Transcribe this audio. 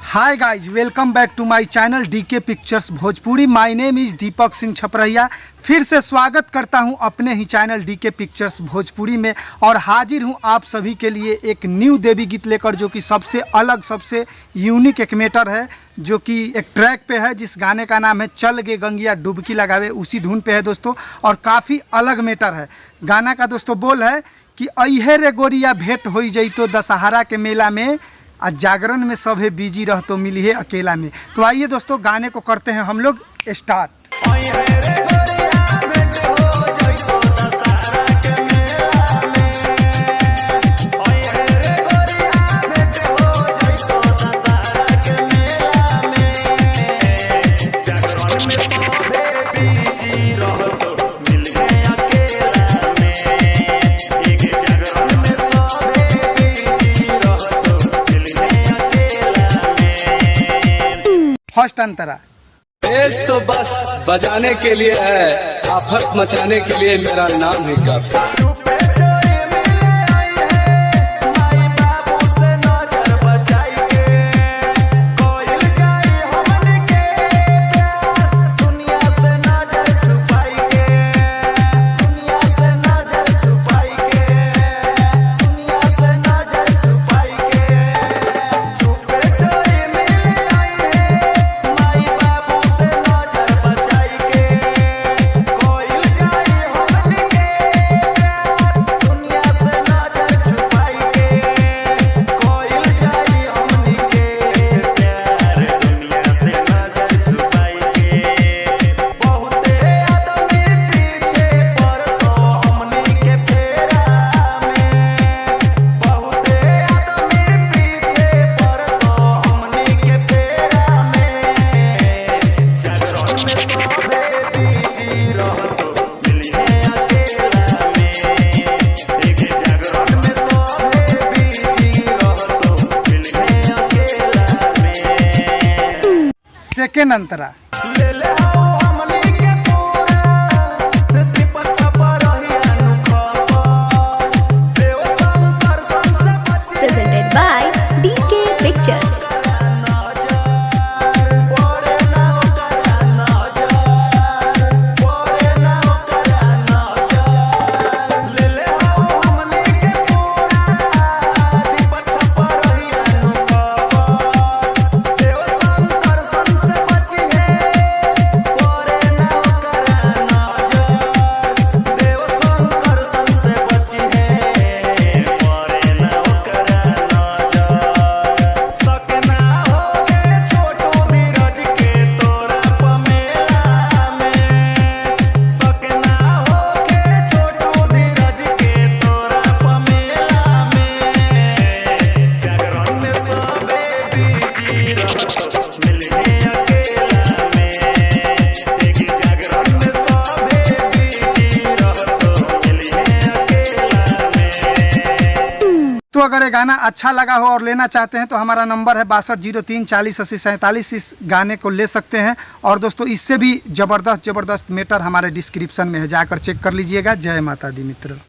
Hi guys, welcome back to my channel DK pictures Bhojpuri. My name is Deepak Singh Chhaprahiya. फिर से स्वागत करता हूं अपने ही चैनल डीके पिक्चर्स भोजपुरी में और हाजिर हूं आप सभी के लिए एक न्यू देवी गीत लेकर, जो कि सबसे अलग, सबसे यूनिक एक मैटर है, जो कि एक ट्रैक पे है जिस गाने का नाम है चल गे गंगिया डुबकी लगावे। उसी धुन पे है दोस्तों और काफ़ी अलग मैटर है। गाना का दोस्तों बोल है कि अहे रे गोरिया भेंट हो जइतो दशहरा के मेला में, आज जागरण में सब है बिजी रह तो मिली है अकेला में। तो आइए दोस्तों गाने को करते हैं हम लोग स्टार्ट। फर्स्ट अंतरा बेस तो बस बजाने के लिए है, आफत मचाने के लिए मेरा नाम ही काफी। सेकेंड अंतरा presented by DK Pictures. तो अगर ये गाना अच्छा लगा हो और लेना चाहते हैं तो हमारा नंबर है 6203408047। इस गाने को ले सकते हैं। और दोस्तों इससे भी ज़बरदस्त मैटर हमारे डिस्क्रिप्शन में है, जाकर चेक कर लीजिएगा। जय माता दी मित्रों।